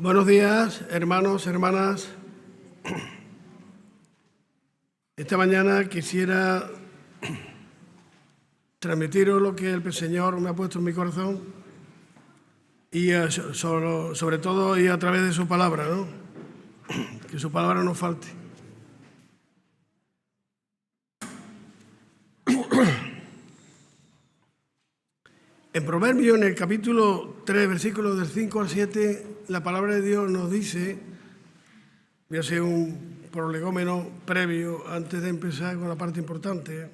Buenos días, hermanos, hermanas. Esta mañana quisiera transmitiros lo que el Señor me ha puesto en mi corazón y sobre todo y a través de su palabra, ¿no? Que su palabra no falte. En Proverbios, en el capítulo 3, versículos del 5 al 7, la palabra de Dios nos dice, voy a hacer un prolegómeno previo antes de empezar con la parte importante,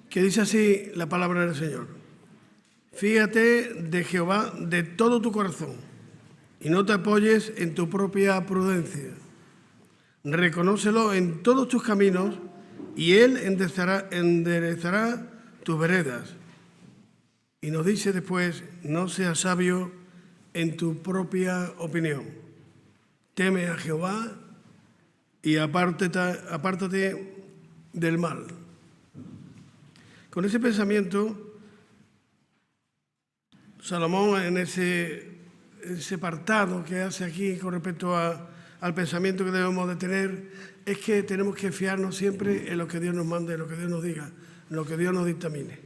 que dice así la palabra del Señor. Fíjate de Jehová de todo tu corazón y no te apoyes en tu propia prudencia. Reconócelo en todos tus caminos y Él enderezará tus veredas. Y nos dice después, no seas sabio en tu propia opinión. Teme a Jehová y apártate del mal. Con ese pensamiento, Salomón en ese apartado que hace aquí con respecto al pensamiento que debemos de tener, es que tenemos que fiarnos siempre en lo que Dios nos mande, en lo que Dios nos diga, en lo que Dios nos dictamine.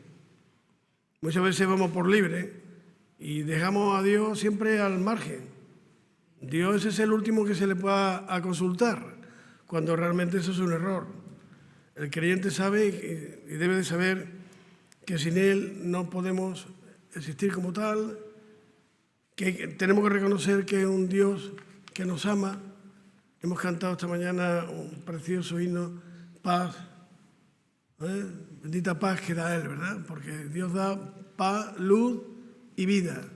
Muchas veces vamos por libre y dejamos a Dios siempre al margen. Dios es el último que se le pueda a consultar, cuando realmente eso es un error. El creyente sabe y debe de saber que sin Él no podemos existir como tal, que tenemos que reconocer que es un Dios que nos ama. Hemos cantado esta mañana un precioso himno, paz, bendita paz que da Él, ¿verdad? Porque Dios da paz, luz y vida.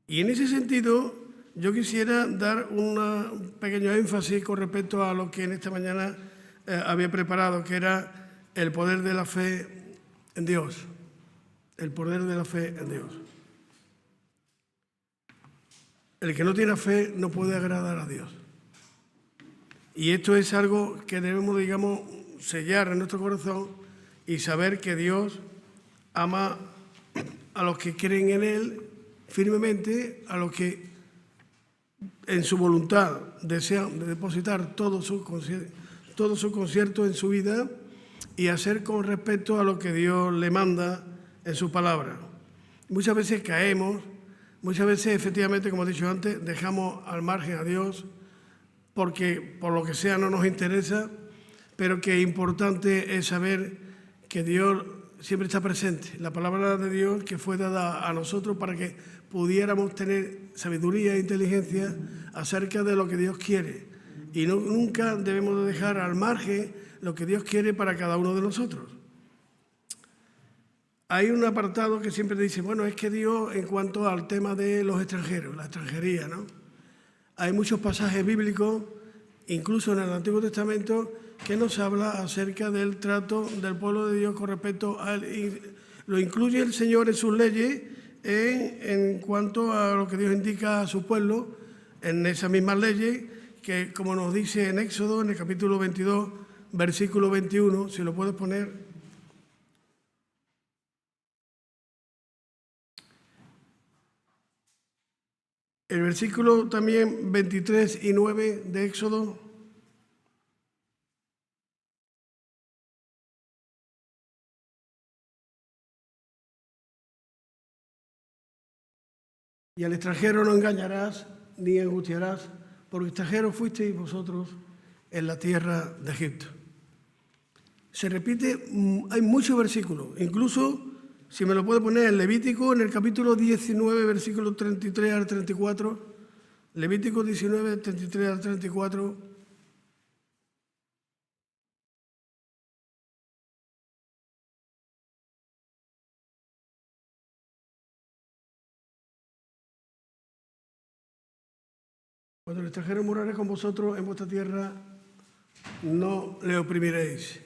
Y en ese sentido, yo quisiera dar un pequeño énfasis con respecto a lo que en esta mañana había preparado, que era el poder de la fe en Dios. El poder de la fe en Dios. El que no tiene fe no puede agradar a Dios. Y esto es algo que debemos, digamos, sellar en nuestro corazón y saber que Dios ama a los que creen en Él firmemente, a los que en su voluntad desean depositar todo su concierto en su vida y hacer con respecto a lo que Dios le manda en su palabra. Muchas veces caemos, muchas veces efectivamente, como he dicho antes, dejamos al margen a Dios porque por lo que sea no nos interesa, pero que importante es saber que Dios siempre está presente. La palabra de Dios que fue dada a nosotros para que pudiéramos tener sabiduría e inteligencia acerca de lo que Dios quiere. Y nunca debemos de dejar al margen lo que Dios quiere para cada uno de nosotros. Hay un apartado que siempre dice, bueno, es que Dios, en cuanto al tema de los extranjeros, la extranjería, ¿no? Hay muchos pasajes bíblicos, incluso en el Antiguo Testamento, que nos habla acerca del trato del pueblo de Dios con respecto a él. Y lo incluye el Señor en sus leyes en cuanto a lo que Dios indica a su pueblo, en esas mismas leyes, que como nos dice en Éxodo, en el capítulo 22, versículo 21, si lo puedes poner. El versículo también 23 y 9 de Éxodo. Y al extranjero no engañarás ni angustiarás, porque extranjero fuisteis vosotros en la tierra de Egipto. Se repite, hay muchos versículos, incluso, si me lo puede poner, en Levítico, en el capítulo 19, versículos 33 al 34, Levítico 19, 33 al 34, cuando el extranjero morare con vosotros en vuestra tierra, no le oprimiréis.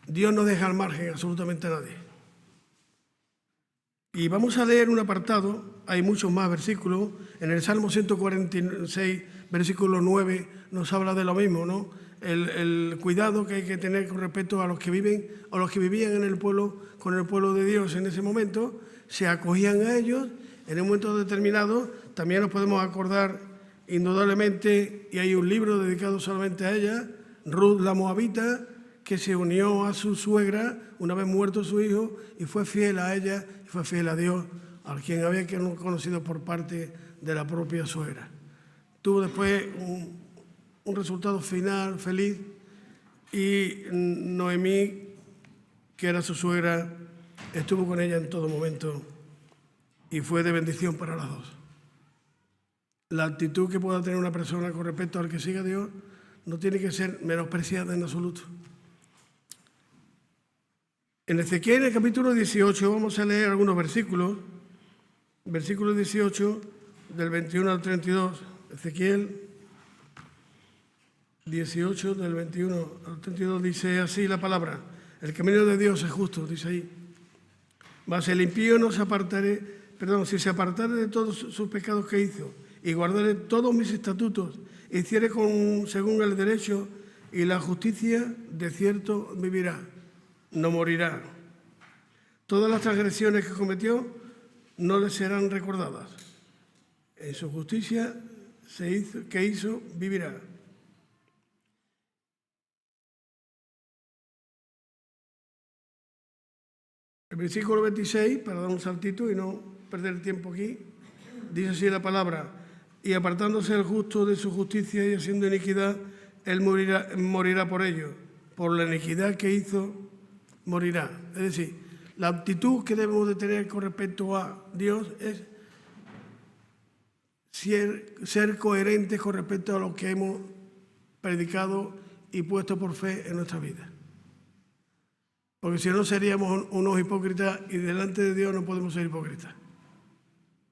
Dios no deja al margen absolutamente a nadie. Y vamos a leer un apartado, hay muchos más versículos. En el Salmo 146, versículo 9, nos habla de lo mismo, ¿no? El cuidado que hay que tener con respecto a los que viven, o los que vivían en el pueblo, con el pueblo de Dios en ese momento, se acogían a ellos en un momento determinado. También nos podemos acordar indudablemente, y hay un libro dedicado solamente a ella, Ruth la Moabita, que se unió a su suegra una vez muerto su hijo y fue fiel a ella y fue fiel a Dios, a quien había conocido por parte de la propia suegra. Tuvo después un resultado final feliz, y Noemí, que era su suegra, estuvo con ella en todo momento y fue de bendición para las dos. La actitud que pueda tener una persona con respecto al que sigue a Dios no tiene que ser menospreciada en absoluto. En Ezequiel, en el capítulo 18, vamos a leer algunos versículos. Versículo 18, del 21 al 32. Ezequiel 18, del 21 al 32, dice así la palabra: el camino de Dios es justo, dice ahí. Mas el impío no se si se apartare de todos sus pecados que hizo, y guardare todos mis estatutos, hiciere según el derecho y la justicia, de cierto vivirá, no morirá. Todas las transgresiones que cometió no le serán recordadas. En su justicia que hizo, vivirá. El versículo 26, para dar un saltito y no perder tiempo aquí, dice así la palabra: y apartándose el justo de su justicia y haciendo iniquidad, él morirá por ello. Por la iniquidad que hizo, morirá. Es decir, la actitud que debemos de tener con respecto a Dios es ser coherentes con respecto a lo que hemos predicado y puesto por fe en nuestra vida. Porque si no, seríamos unos hipócritas, y delante de Dios no podemos ser hipócritas.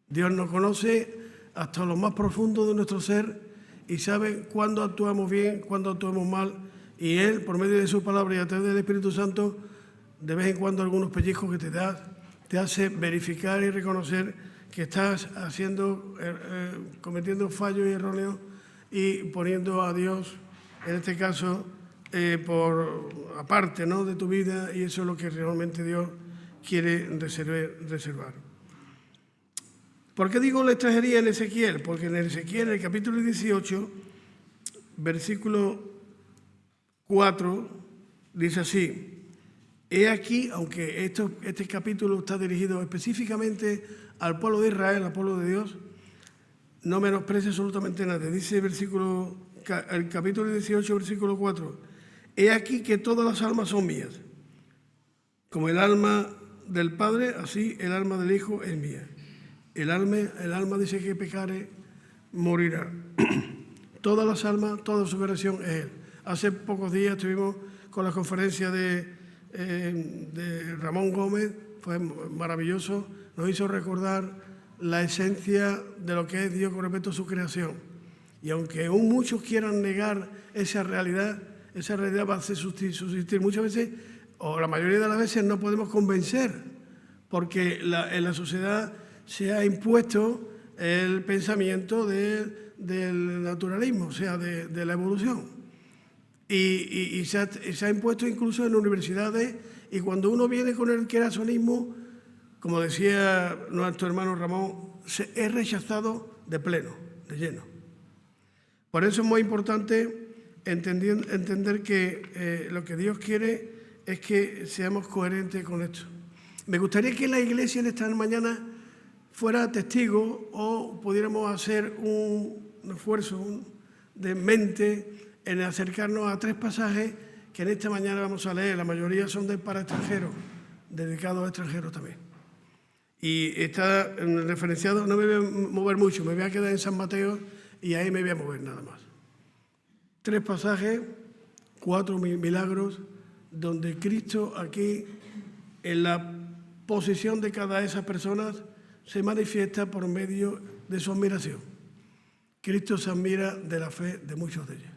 Dios nos conoce hasta lo más profundo de nuestro ser y sabe cuándo actuamos bien, cuándo actuamos mal, y Él, por medio de su palabra y a través del Espíritu Santo, de vez en cuando algunos pellizcos que te da, te hace verificar y reconocer que estás cometiendo fallos y erróneos y poniendo a Dios, en este caso, por aparte, ¿no?, de tu vida, y eso es lo que realmente Dios quiere reservar. ¿Por qué digo la extranjería en Ezequiel? Porque en Ezequiel, en el capítulo 18, versículo 4, dice así: he aquí, aunque este capítulo está dirigido específicamente al pueblo de Israel, al pueblo de Dios, no menosprecia absolutamente nada. Dice el capítulo 18, versículo 4: he aquí que todas las almas son mías. Como el alma del Padre, así el alma del Hijo es mía. El alma dice que pecare, morirá. Todas las almas, toda su creación es Él. Hace pocos días estuvimos con la conferencia de Ramón Gómez, fue maravilloso, nos hizo recordar la esencia de lo que es Dios con respecto a su creación. Y aunque aún muchos quieran negar esa realidad va a subsistir. Muchas veces, o la mayoría de las veces, no podemos convencer, porque en la sociedad se ha impuesto el pensamiento del naturalismo, o sea, de la evolución. Y se ha impuesto incluso en universidades, y cuando uno viene con el creacionismo, como decía nuestro hermano Ramón, es rechazado de pleno, de lleno. Por eso es muy importante entender que lo que Dios quiere es que seamos coherentes con esto. Me gustaría que la Iglesia en esta mañana fuera testigo, o pudiéramos hacer un esfuerzo de mente en acercarnos a 3 pasajes que en esta mañana vamos a leer. La mayoría son para extranjeros, dedicados a extranjeros también. Y está referenciado, no me voy a mover mucho, me voy a quedar en San Mateo y ahí me voy a mover nada más. 3 pasajes, 4 milagros, donde Cristo aquí, en la posición de cada de esas personas, se manifiesta por medio de su admiración. Cristo se admira de la fe de muchos de ellos.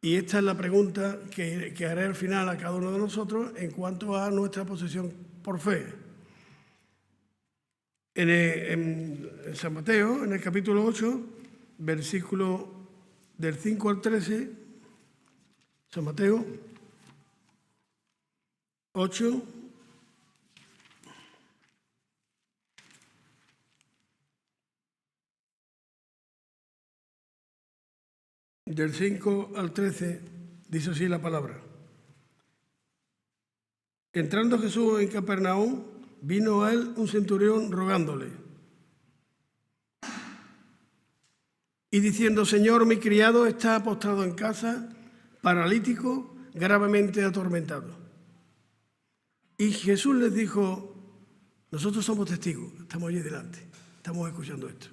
Y esta es la pregunta que haré al final a cada uno de nosotros en cuanto a nuestra posición por fe. En San Mateo, en el capítulo 8, versículo del 5 al 13, San Mateo 8, del 5 al 13, dice así la palabra. Entrando Jesús en Capernaum, vino a él un centurión rogándole y diciendo: Señor, mi criado está postrado en casa, paralítico, gravemente atormentado. Y Jesús les dijo: nosotros somos testigos, estamos allí delante, estamos escuchando esto.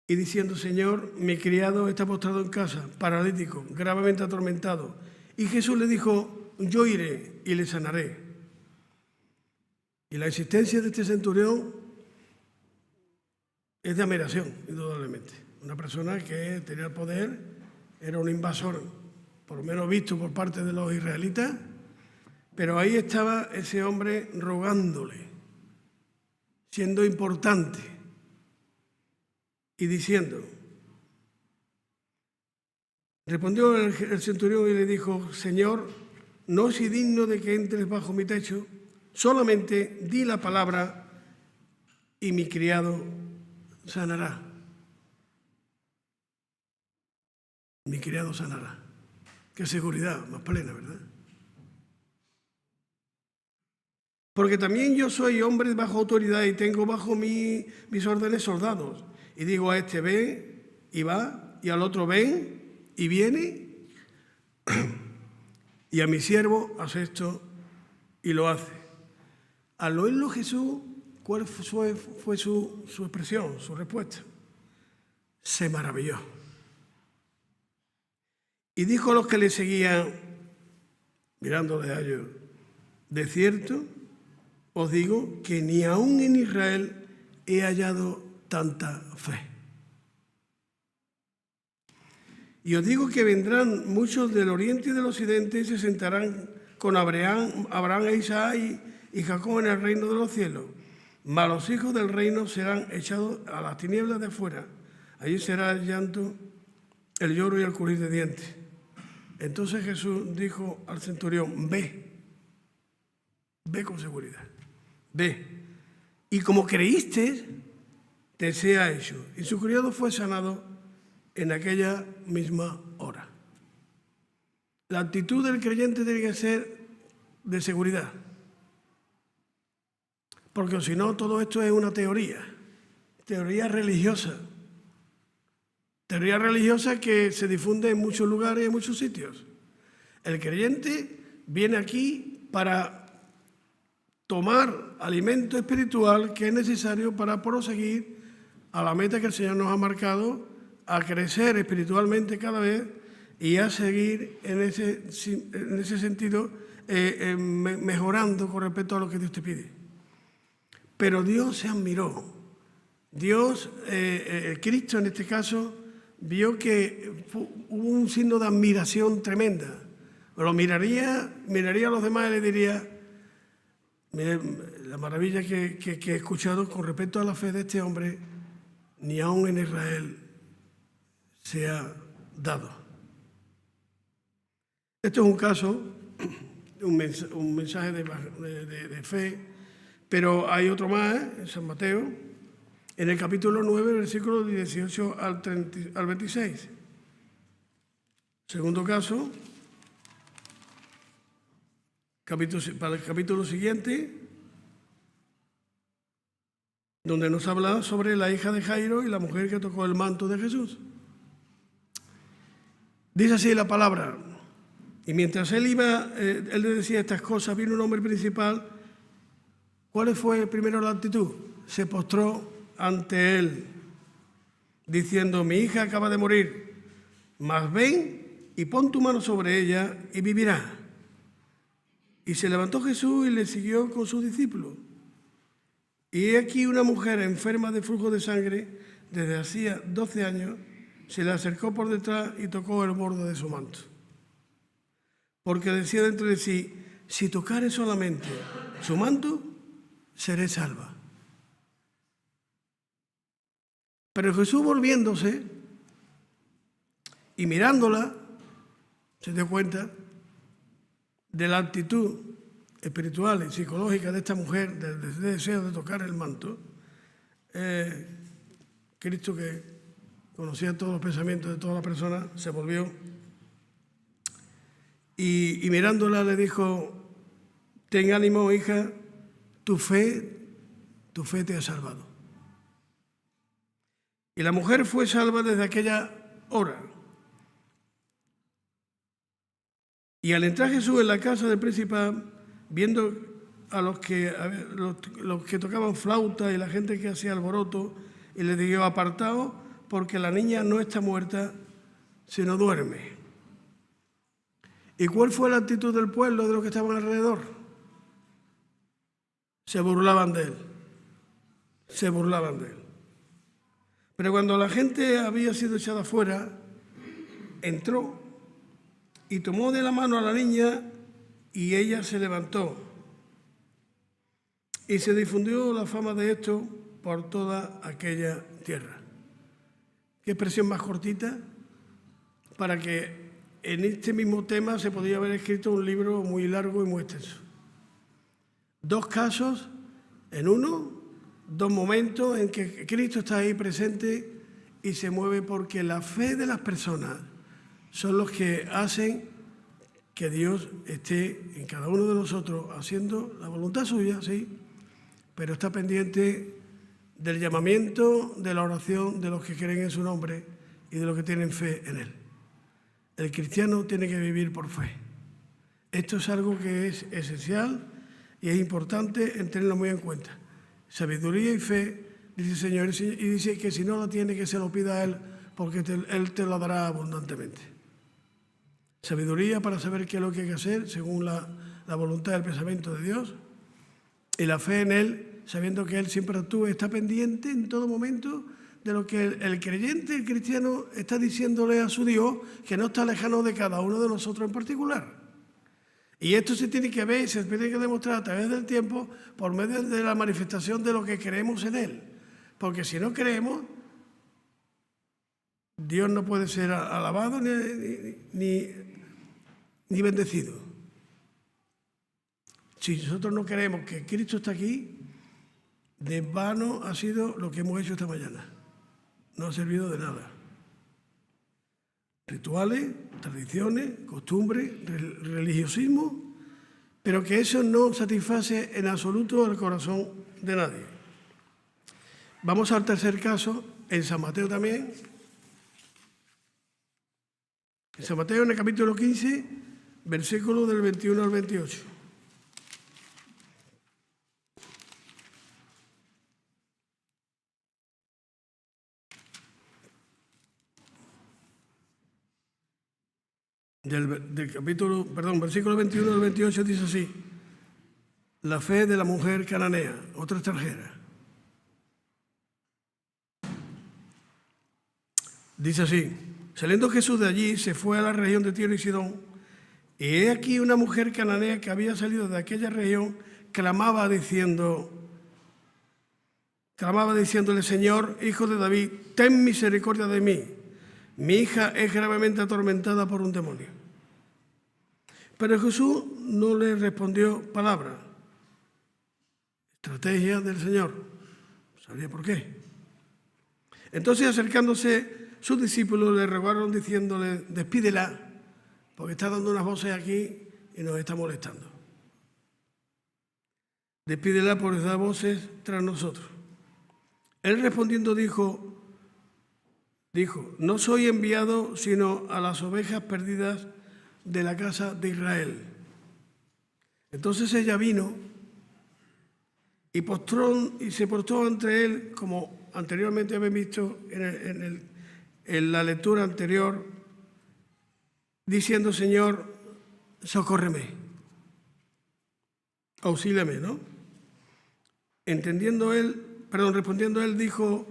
Y diciendo: Señor, mi criado está postrado en casa, paralítico, gravemente atormentado. Y Jesús le dijo: yo iré y le sanaré. Y la existencia de este centurión es de admiración, indudablemente. Una persona que tenía el poder, era un invasor, por lo menos visto por parte de los israelitas, pero ahí estaba ese hombre rogándole, siendo importante, y diciendo. Respondió el centurión y le dijo: Señor, no soy digno de que entres bajo mi techo, solamente di la palabra y mi criado sanará. Mi criado sanará. Qué seguridad más plena, ¿verdad? Porque también yo soy hombre bajo autoridad y tengo bajo mis órdenes soldados. Y digo a este: ven, y va, y al otro: ven, y viene, y a mi siervo: haz esto, y lo hace. Al oírlo Jesús, ¿cuál fue su expresión, su respuesta? Se maravilló. Y dijo a los que le seguían, mirándole a ellos: de cierto os digo que ni aún en Israel he hallado tanta fe. Y os digo que vendrán muchos del oriente y del occidente y se sentarán con Abraham e Isaac y Jacob en el reino de los cielos. Mas los hijos del reino serán echados a las tinieblas de fuera. Allí será el llanto, el lloro y el crujir de dientes. Entonces Jesús dijo al centurión: ve con seguridad, ve. Y como creíste, te sea hecho. Y su criado fue sanado en aquella misma hora. La actitud del creyente tiene que ser de seguridad. Porque si no, todo esto es una teoría religiosa. Teoría religiosa que se difunde en muchos lugares y en muchos sitios. El creyente viene aquí para tomar alimento espiritual que es necesario para proseguir a la meta que el Señor nos ha marcado, a crecer espiritualmente cada vez y a seguir en ese sentido mejorando con respecto a lo que Dios te pide. Pero Dios se admiró. Dios, Cristo en este caso, vio que hubo un signo de admiración tremenda. Lo miraría a los demás y le diría: miren, la maravilla que he escuchado con respecto a la fe de este hombre, ni aún en Israel se ha dado. Esto es un caso, un mensaje de fe, pero hay otro más, en San Mateo, en el capítulo 9, versículos 18 al 26. Segundo caso, para el capítulo siguiente, donde nos habla sobre la hija de Jairo y la mujer que tocó el manto de Jesús. Dice así la palabra: y mientras él le decía estas cosas, vino un hombre principal. ¿Cuál fue primero la actitud? Se postró ante él, diciendo: mi hija acaba de morir, mas ven y pon tu mano sobre ella y vivirá. Y se levantó Jesús y le siguió con sus discípulos. Y he aquí una mujer enferma de flujo de sangre desde hacía 12 años, se le acercó por detrás y tocó el borde de su manto. Porque decía dentro de sí: si tocare solamente su manto, seré salva. Pero Jesús, volviéndose y mirándola, se dio cuenta de la actitud espiritual y psicológica de esta mujer, del deseo de tocar el manto. Cristo que conocía todos los pensamientos de toda la persona, se volvió y mirándola le dijo: ten ánimo, hija, tu fe te ha salvado. Y la mujer fue salva desde aquella hora. Y al entrar Jesús en la casa del principal, viendo a los que tocaban flauta y la gente que hacía alboroto, y les dijo: apartaos, porque la niña no está muerta, sino duerme. ¿Y cuál fue la actitud del pueblo, de los que estaban alrededor? Se burlaban de él. Se burlaban de él. Pero cuando la gente había sido echada fuera, entró y tomó de la mano a la niña y ella se levantó. Y se difundió la fama de esto por toda aquella tierra. ¿Qué expresión más cortita? Para que en este mismo tema se podría haber escrito un libro muy largo y muy extenso. 2 casos en uno, 2 momentos en que Cristo está ahí presente y se mueve, porque la fe de las personas son los que hacen que Dios esté en cada uno de nosotros haciendo la voluntad suya, sí, pero está pendiente del llamamiento, de la oración de los que creen en su nombre y de los que tienen fe en él. El cristiano tiene que vivir por fe. Esto es algo que es esencial y es importante en tenerlo muy en cuenta. Sabiduría y fe, dice el Señor, y dice que si no la tiene, que se lo pida a Él, porque Él te la dará abundantemente. Sabiduría para saber qué es lo que hay que hacer según la voluntad y el pensamiento de Dios, y la fe en Él, sabiendo que Él siempre actúa, está pendiente en todo momento de lo que el creyente, el cristiano, está diciéndole a su Dios, que no está lejano de cada uno de nosotros en particular. Y esto se tiene que ver y se tiene que demostrar a través del tiempo por medio de la manifestación de lo que creemos en Él. Porque si no creemos, Dios no puede ser alabado ni bendecido. Si nosotros no creemos que Cristo está aquí, de vano ha sido lo que hemos hecho esta mañana. No ha servido de nada. Rituales, tradiciones, costumbres, religiosismo, pero que eso no satisface en absoluto el corazón de nadie. Vamos al tercer caso, en San Mateo también. En San Mateo, en el capítulo 15, versículo del 21 al 28. Versículo 21 al 28 dice así: la fe de la mujer cananea, otra extranjera. Dice así: saliendo Jesús de allí, se fue a la región de Tiro y Sidón, y he aquí una mujer cananea que había salido de aquella región, clamaba diciéndole: Señor, hijo de David, ten misericordia de mí. Mi hija es gravemente atormentada por un demonio. Pero Jesús no le respondió palabra. Estrategia del Señor. ¿Sabría por qué? Entonces, acercándose, sus discípulos le rogaron diciéndole: despídela, porque está dando unas voces aquí y nos está molestando. Despídela, porque da voces tras nosotros. Él respondiendo dijo, no soy enviado sino a las ovejas perdidas de la casa de Israel. Entonces ella vino y se postró ante él, como anteriormente habéis visto en la lectura anterior, diciendo: Señor, socórreme, auxíliame, ¿no? Respondiendo él dijo: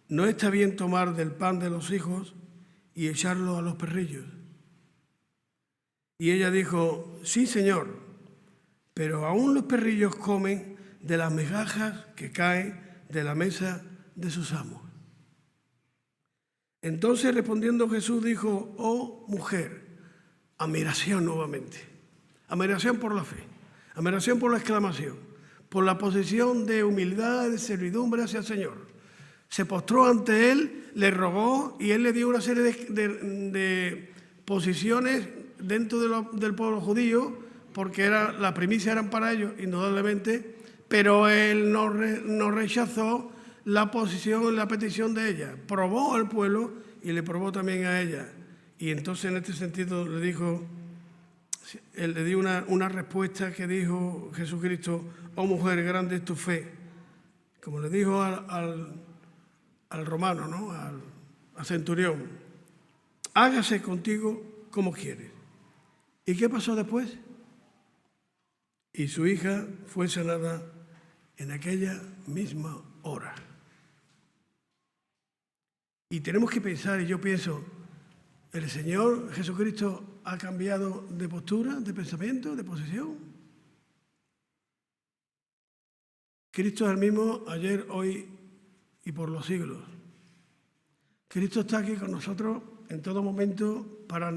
no está bien tomar del pan de los hijos y echarlo a los perrillos. Y ella dijo: sí, Señor, pero aún los perrillos comen de las migajas que caen de la mesa de sus amos. Entonces, respondiendo Jesús, dijo: oh mujer, admiración nuevamente, admiración por la fe, admiración por la exclamación, por la posición de humildad y de servidumbre hacia el Señor. Se postró ante él, le rogó y él le dio una serie de posiciones dentro del pueblo judío, porque las primicias eran para ellos, indudablemente, pero él no rechazó la posición, la petición de ella. Probó al pueblo y le probó también a ella. Y entonces en este sentido le dijo, él le dio una respuesta que dijo Jesucristo: oh mujer, grande es tu fe. Como le dijo al romano, ¿no? al centurión: hágase contigo como quieres. ¿Y qué pasó después? Y su hija fue sanada en aquella misma hora. Y tenemos que pensar, y yo pienso, ¿el Señor Jesucristo ha cambiado de postura, de pensamiento, de posición? Cristo es el mismo ayer, hoy y por los siglos. Cristo está aquí con nosotros en todo momento para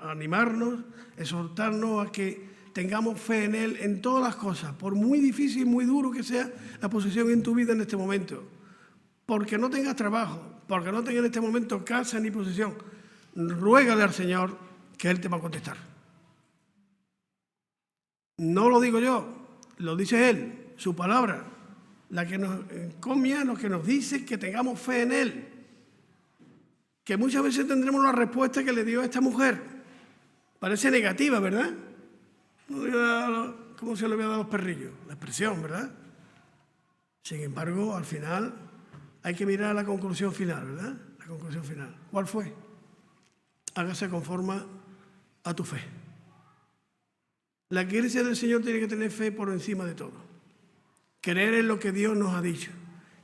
animarnos, exhortarnos a que tengamos fe en Él en todas las cosas, por muy difícil y muy duro que sea la posición en tu vida en este momento. Porque no tengas trabajo, porque no tengas en este momento casa ni posición, ruégale al Señor que Él te va a contestar. No lo digo yo, lo dice Él, su palabra, la que nos encomia, lo que nos dice que tengamos fe en Él. Que muchas veces tendremos la respuesta que le dio a esta mujer. Parece negativa, ¿verdad? ¿Cómo se le había dado a los perrillos? La expresión, ¿verdad? Sin embargo, al final hay que mirar la conclusión final, ¿verdad? La conclusión final. ¿Cuál fue? Hágase conforme a tu fe. La iglesia del Señor tiene que tener fe por encima de todo. Creer en lo que Dios nos ha dicho.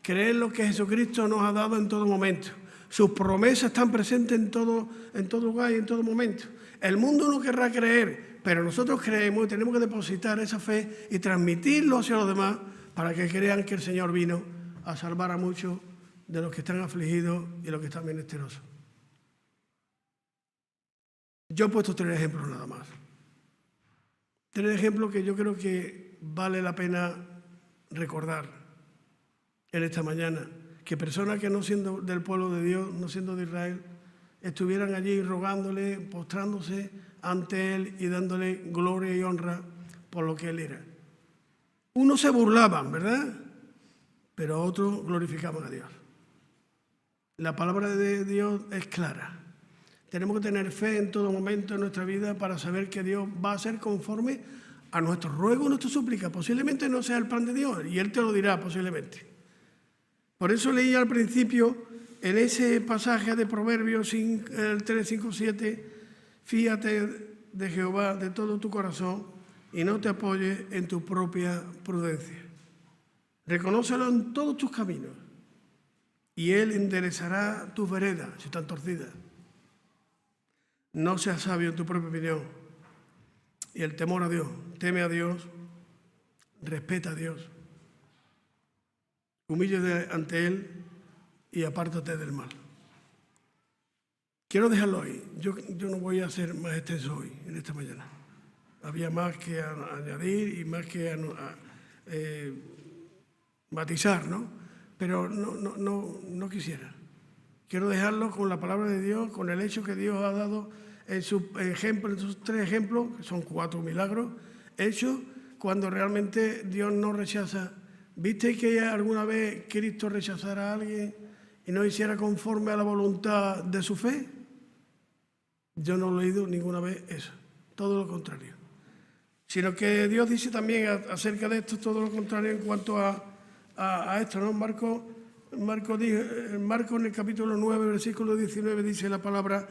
Creer en lo que Jesucristo nos ha dado en todo momento. Sus promesas están presentes en todo lugar y en todo momento. El mundo no querrá creer, pero nosotros creemos y tenemos que depositar esa fe y transmitirlo hacia los demás para que crean que el Señor vino a salvar a muchos de los que están afligidos y los que están menesterosos. Yo he puesto 3 ejemplos nada más. 3 ejemplos que yo creo que vale la pena recordar en esta mañana. Que personas que no siendo del pueblo de Dios, no siendo de Israel, estuvieran allí rogándole, postrándose ante Él y dándole gloria y honra por lo que Él era. Unos se burlaban, ¿verdad? Pero otros glorificaban a Dios. La palabra de Dios es clara. Tenemos que tener fe en todo momento en nuestra vida para saber que Dios va a ser conforme a nuestro ruego, nuestra súplica. Posiblemente no sea el plan de Dios y Él te lo dirá posiblemente. Por eso leí al principio en ese pasaje de Proverbios 3, 5, 7, fíate de Jehová de todo tu corazón y no te apoyes en tu propia prudencia. Reconócelo en todos tus caminos y Él enderezará tus veredas si están torcidas. No seas sabio en tu propia opinión. Y el temor a Dios, teme a Dios, respeta a Dios. Humíllate ante Él y apártate del mal. Quiero dejarlo ahí. Yo no voy a ser más extenso hoy, en esta mañana. Había más que añadir y más que matizar, ¿no? Pero no quisiera. Quiero dejarlo con la palabra de Dios, con el hecho que Dios ha dado en sus 3 ejemplos, que son 4 milagros, hechos cuando realmente Dios no rechaza. ¿Viste que alguna vez Cristo rechazara a alguien y no hiciera conforme a la voluntad de su fe? Yo no he leído ninguna vez eso, todo lo contrario. Sino que Dios dice también acerca de esto todo lo contrario en cuanto a esto, ¿no? Marco en el capítulo 9, versículo 19 dice la palabra,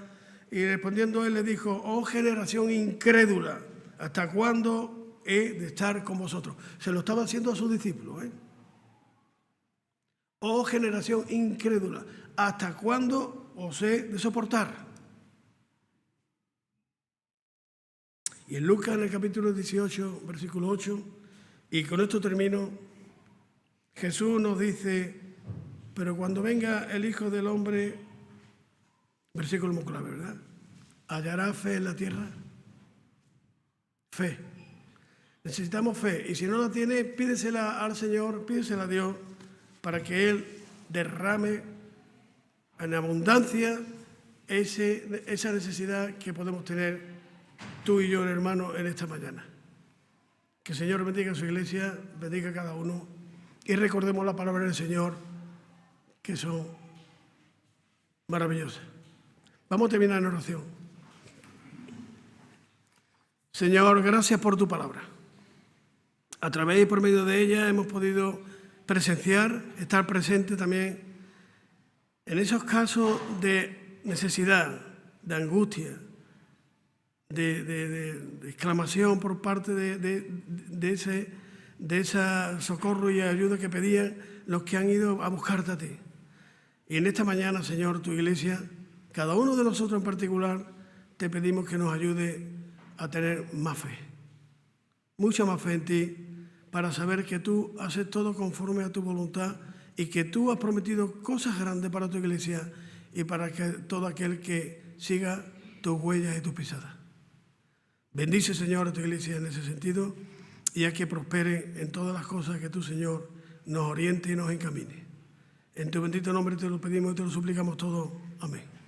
y respondiendo Él le dijo: oh generación incrédula, ¿hasta cuándo he de estar con vosotros? Se lo estaba haciendo a sus discípulos, ¿eh? Oh generación incrédula, ¿hasta cuándo os he de soportar? Y en Lucas, en el capítulo 18, versículo 8, y con esto termino, Jesús nos dice: pero cuando venga el Hijo del Hombre, versículo muy clave, ¿verdad? ¿Hallará fe en la tierra? Fe. Necesitamos fe, y si no la tiene, pídesela al Señor, pídesela a Dios, para que Él derrame en abundancia esa necesidad que podemos tener tú y yo, hermano, en esta mañana. Que el Señor bendiga a su iglesia, bendiga a cada uno y recordemos la palabra del Señor, que son maravillosas. Vamos a terminar en oración. Señor, gracias por tu palabra. A través y por medio de ella hemos podido presenciar, estar presente también en esos casos de necesidad, de angustia, de exclamación por parte de ese socorro y ayuda que pedían los que han ido a buscarte a ti. Y en esta mañana, Señor, tu iglesia, cada uno de nosotros en particular, te pedimos que nos ayude a tener más fe, mucha más fe en ti, para saber que tú haces todo conforme a tu voluntad y que tú has prometido cosas grandes para tu iglesia y para que todo aquel que siga tus huellas y tus pisadas. Bendice, Señor, a tu iglesia en ese sentido y haz que prospere en todas las cosas que tú, Señor, nos oriente y nos encamine. En tu bendito nombre te lo pedimos y te lo suplicamos todo. Amén.